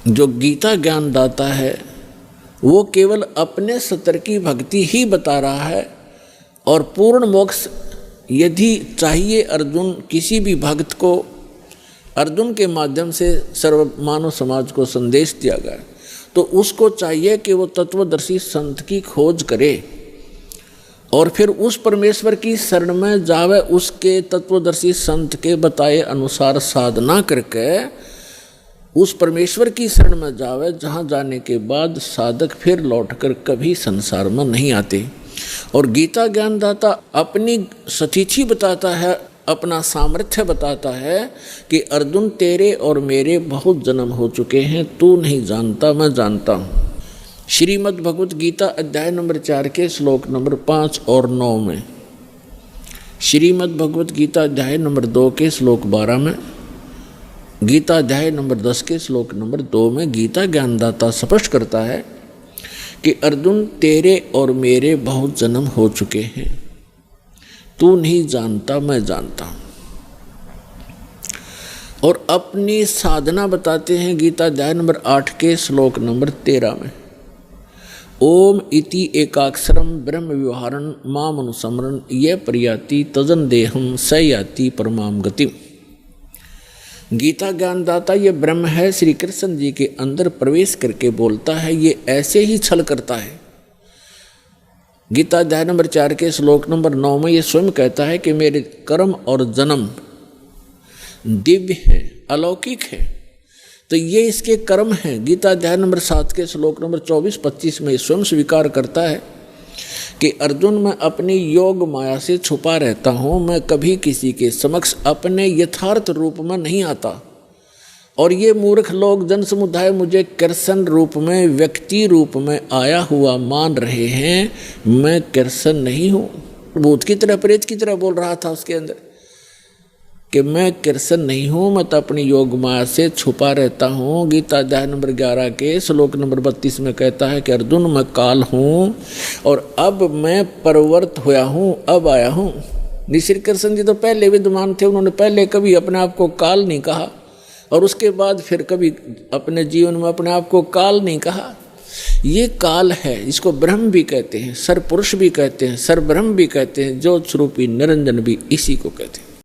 जो गीता ज्ञान दाता है वो केवल अपने स्तर की भक्ति ही बता रहा है, और पूर्ण मोक्ष यदि चाहिए अर्जुन किसी भी भक्त को, अर्जुन के माध्यम से सर्व मानव समाज को संदेश दिया गया, तो उसको चाहिए कि वो तत्वदर्शी संत की खोज करे और फिर उस परमेश्वर की शरण में जावे, उसके तत्वदर्शी संत के बताए अनुसार साधना करके उस परमेश्वर की शरण में जावे, जहाँ जाने के बाद साधक फिर लौटकर कभी संसार में नहीं आते। और गीता ज्ञानदाता अपनी सतीथि बताता है, अपना सामर्थ्य बताता है कि अर्जुन तेरे और मेरे बहुत जन्म हो चुके हैं, तू नहीं जानता मैं जानता हूँ। श्रीमद् भगवत गीता अध्याय नंबर 4 के श्लोक नंबर 5 और 9 में, श्रीमद् भगवत गीता अध्याय नंबर 2 के श्लोक 12 में, गीता अध्याय नंबर 10 के श्लोक नंबर 2 में गीता ज्ञानदाता स्पष्ट करता है कि अर्जुन तेरे और मेरे बहुत जन्म हो चुके हैं, तू नहीं जानता मैं जानता हूँ। और अपनी साधना बताते हैं गीता अध्याय नंबर 8 के श्लोक नंबर 13 में, ओम इति एकाक्षरम ब्रह्म व्यवहारन माम अनुसमरन ये प्रयाति तजन देहम स याति परमाम गति। गीता ज्ञानदाता ये ब्रह्म है, श्री कृष्ण जी के अंदर प्रवेश करके बोलता है, ये ऐसे ही छल करता है। गीता अध्याय नंबर 4 के श्लोक नंबर 9 में ये स्वयं कहता है कि मेरे कर्म और जन्म दिव्य है, अलौकिक है, तो ये इसके कर्म हैं। गीता अध्याय नंबर 7 के श्लोक नंबर 24-25 में स्वयं स्वीकार करता है कि अर्जुन मैं अपनी योग माया से छुपा रहता हूँ, मैं कभी किसी के समक्ष अपने यथार्थ रूप में नहीं आता, और ये मूर्ख लोग जन समुदाय मुझे कृष्ण रूप में, व्यक्ति रूप में आया हुआ मान रहे हैं। मैं कृष्ण नहीं हूँ। भूत की तरह, प्रेत की तरह बोल रहा था उसके अंदर कि मैं कृष्ण नहीं हूँ, मैं तो अपनी योग माया से छुपा रहता हूँ। गीता अध्याय नंबर 11 के श्लोक नंबर 32 में कहता है कि अर्जुन मैं काल हूँ और अब मैं परिवर्त हुआ हूँ, अब आया हूँ। श्री कृष्ण जी तो पहले विद्यमान थे, उन्होंने पहले कभी अपने आप को काल नहीं कहा, और उसके बाद फिर कभी अपने जीवन में अपने आप को काल नहीं कहा। ये काल है, इसको ब्रह्म भी कहते हैं, सर्वपुरुष भी कहते हैं, सर्वब्रह्म भी कहते हैं, ज्योत स्वरूपी निरंजन भी इसी को कहते हैं।